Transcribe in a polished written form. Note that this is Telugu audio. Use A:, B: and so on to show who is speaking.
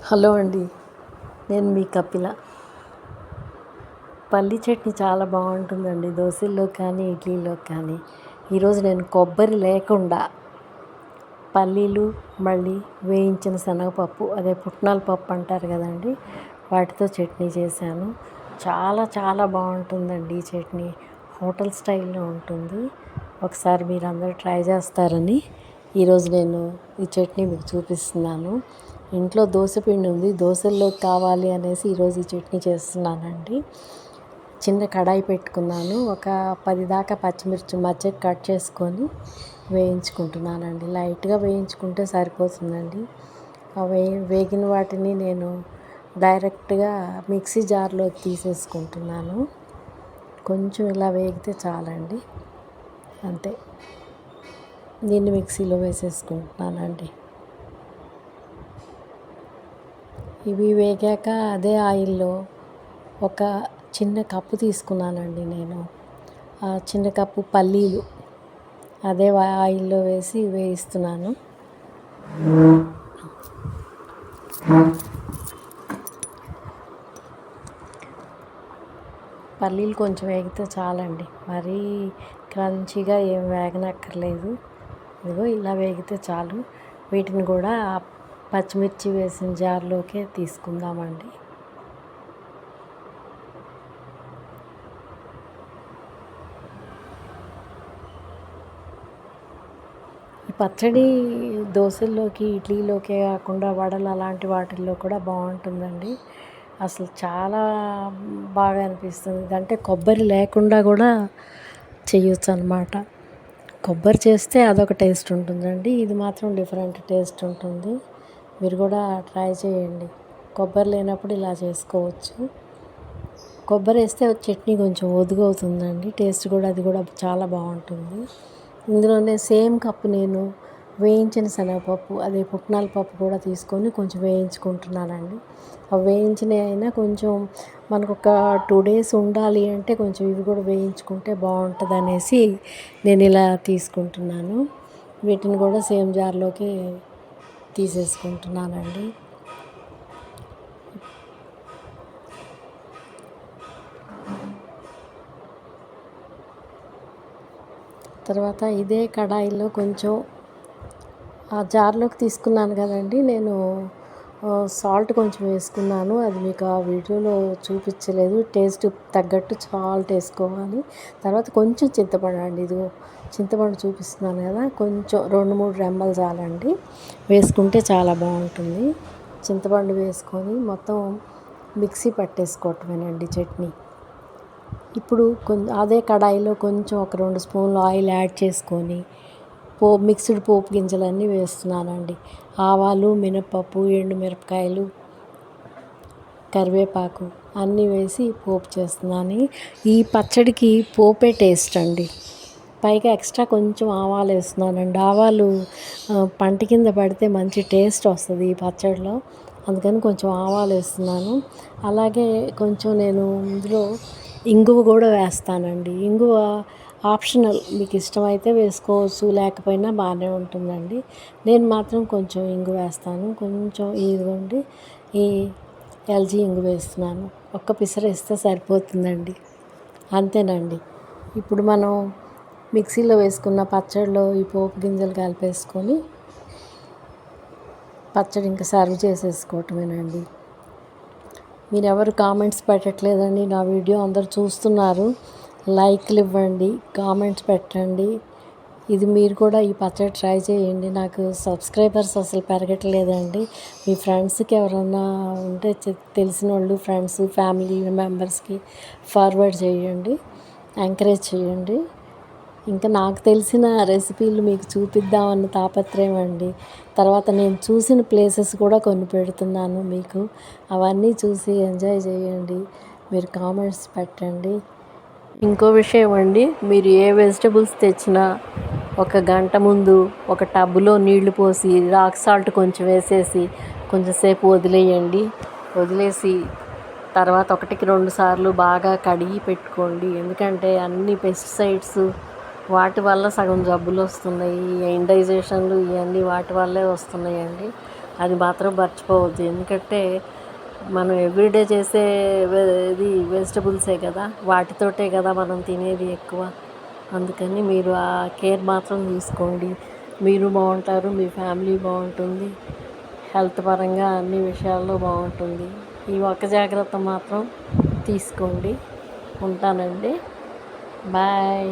A: హలో అండి, నేను మీ కపిల. పల్లీ చట్నీ చాలా బాగుంటుందండి, దోశల్లో కానీ ఇడ్లీలో కానీ. ఈరోజు నేను కొబ్బరి లేకుండా పల్లీలు, మళ్ళీ వేయించిన శనగపప్పు, అదే పుట్నాల పప్పు అంటారు కదండి, వాటితో చట్నీ చేశాను. చాలా చాలా బాగుంటుందండి ఈ చట్నీ. హోటల్ స్టైల్లో ఉంటుంది. ఒకసారి మీరు అందరూ ట్రై చేస్తారని ఈరోజు నేను ఈ చట్నీ మీకు చూపిస్తున్నాను. ఇంట్లో దోశపిండి ఉంది, దోశల్లోకి కావాలి అనేసి ఈరోజు ఈ చట్నీ చేస్తున్నానండి. చిన్న కడాయి పెట్టుకున్నాను, ఒక 10 దాకా పచ్చిమిర్చి మధ్యకి కట్ చేసుకొని వేయించుకుంటున్నానండి. లైట్గా వేయించుకుంటే సరిపోతుందండి. వేగిన వాటిని నేను డైరెక్ట్గా మిక్సీ జార్లోకి తీసేసుకుంటున్నాను. కొంచెం ఇలా వేగితే చాలండి, అంతే. దీన్ని మిక్సీలో వేసేసుకుంటున్నానండి. ఇవి వేగాక అదే ఆయిల్లో ఒక చిన్న కప్పు తీసుకున్నానండి నేను. ఆ చిన్న కప్పు పల్లీలు అదే ఆయిల్లో వేసి వేయిస్తున్నాను. పల్లీలు కొంచెం వేగితే చాలండి, మరీ క్రంచీగా ఏం వేగనక్కర్లేదు. ఇదిగో ఇలా వేగితే చాలు. వీటిని కూడా పచ్చిమిర్చి వేసిన జార్లోకే తీసుకుందామండి. ఈ పచ్చడి దోశల్లోకి, ఇడ్లీలోకే కాకుండా వడలు అలాంటి వాటిల్లో కూడా బాగుంటుందండి. అసలు చాలా బాగా అనిపిస్తుంది. అంటే కొబ్బరి లేకుండా కూడా చేయొచ్చు అన్నమాట. కొబ్బరి చేస్తే అదొక టేస్ట్ ఉంటుందండి, ఇది మాత్రం డిఫరెంట్ టేస్ట్ ఉంటుంది. మీరు కూడా ట్రై చేయండి. కొబ్బరి లేనప్పుడు ఇలా చేసుకోవచ్చు. కొబ్బరి వేస్తే చట్నీ కొంచెం ఒదుగవుతుందండి, టేస్ట్ కూడా అది కూడా చాలా బాగుంటుంది. ఇందులోనే సేమ్ కప్పు నేను వేయించిన శనగపప్పు, అదే పుట్నాల పప్పు కూడా తీసుకొని కొంచెం వేయించుకుంటున్నానండి. అవి వేయించినవి అయినా కొంచెం మనకు ఒక 2 days ఉండాలి అంటే కొంచెం ఇవి కూడా వేయించుకుంటే బాగుంటుంది అనేసి నేను ఇలా తీసుకుంటున్నాను. వీటిని కూడా సేమ్ జార్లోకి తీసేసుకుంటున్నానండి. తర్వాత ఇదే కడాయిలో కొంచెం ఆ జార్లోకి తీసుకున్నాను కదండి, నేను సాల్ట్ కొంచెం వేసుకున్నాను. అది మీకు ఆ వీడియోలో చూపించలేదు. టేస్ట్ తగ్గట్టు సాల్ట్ వేసుకోవాలి. తర్వాత కొంచెం చింతపండు అండి, ఇది చింతపండు చూపిస్తున్నాను కదా, కొంచెం 2-3 రెమ్మలు చాలండి, వేసుకుంటే చాలా బాగుంటుంది. చింతపండు వేసుకొని మొత్తం మిక్సీ పట్టేసుకోవటమేనండి చట్నీ. ఇప్పుడు అదే కడాయిలో కొంచెం ఒక 2 స్పూన్లు ఆయిల్ యాడ్ చేసుకొని మిక్స్డ్ పోపు గింజలన్నీ వేస్తున్నానండి. ఆవాలు, మినపప్పు, ఎండుమిరపకాయలు, కరివేపాకు అన్నీ వేసి పోపు చేస్తున్నాను. ఈ పచ్చడికి పోపే టేస్ట్ అండి. పైగా ఎక్స్ట్రా కొంచెం ఆవాలు వేస్తున్నానండి. ఆవాలు పంట కింద పడితే మంచి టేస్ట్ వస్తుంది ఈ పచ్చడిలో, అందుకని కొంచెం ఆవాలు వేస్తున్నాను. అలాగే కొంచెం నేను ఇందులో ఇంగువ కూడా వేస్తానండి. ఇంగువ ఆప్షనల్, మీకు ఇష్టమైతే వేసుకోవచ్చు, లేకపోయినా బాగానే ఉంటుందండి. నేను మాత్రం కొంచెం ఇంగువ వేస్తాను. కొంచెం ఇదిగోండి, ఈ ఎల్జీ ఇంగువ వేస్తున్నాను. ఒక్క పిసర వేస్తే సరిపోతుందండి, అంతేనండి. ఇప్పుడు మనం మిక్సీలో వేసుకున్న పచ్చడిలో ఈ పోపు గింజలు కలిపేసుకొని పచ్చడి ఇంకా సర్వ్ చేసేసుకోవటమేనండి. మీరెవరు కామెంట్స్ పెట్టట్లేదండి, నా వీడియో అందరు చూస్తున్నారు. లైక్లు ఇవ్వండి, కామెంట్స్ పెట్టండి. ఇది మీరు కూడా ఈ పచ్చడి ట్రై చేయండి. నాకు సబ్స్క్రైబర్స్ అసలు పెరగట్లేదండి. మీ ఫ్రెండ్స్కి ఎవరన్నా ఉంటే తెలిసిన వాళ్ళు, ఫ్రెండ్స్, ఫ్యామిలీ మెంబర్స్కి ఫార్వర్డ్ చేయండి, ఎంకరేజ్ చేయండి. ఇంకా నాకు తెలిసిన రెసిపీలు మీకు చూపిద్దామన్న తాపత్రయం అండి. తర్వాత నేను చూసిన ప్లేసెస్ కూడా కొన్ని పెడుతున్నాను మీకు, అవన్నీ చూసి ఎంజాయ్ చేయండి. మీరు కామెంట్స్ పెట్టండి. ఇంకో విషయం అండి, మీరు ఏ వెజిటబుల్స్ తెచ్చినా ఒక గంట ముందు ఒక టబ్లో నీళ్లు పోసి రాక్ సాల్ట్ కొంచెం వేసేసి కొంచెంసేపు వదిలేయండి. వదిలేసి తర్వాత 1-2 సార్లు బాగా కడిగి పెట్టుకోండి. ఎందుకంటే అన్ని పెస్టిసైడ్స్ వాటి వల్ల సగం జబ్బులు వస్తున్నాయి, ఇండైజేషన్లు ఇవన్నీ వాటి వల్లే వస్తున్నాయండి. అది మాత్రం మర్చిపోవద్దు. ఎందుకంటే మనం ఎవ్రీడే చేసే ఇది వెజిటబుల్సే కదా, వాటితోటే కదా మనం తినేది ఎక్కువ. అందుకని మీరు ఆ కేర్ మాత్రం తీసుకోండి. మీరు బాగుంటారు, మీ ఫ్యామిలీ బాగుంటుంది, హెల్త్ పరంగా అన్ని విషయాల్లో బాగుంటుంది. ఈ ఒక్క జాగ్రత్త మాత్రం తీసుకోండి. ఉంటానండి. బాయ్.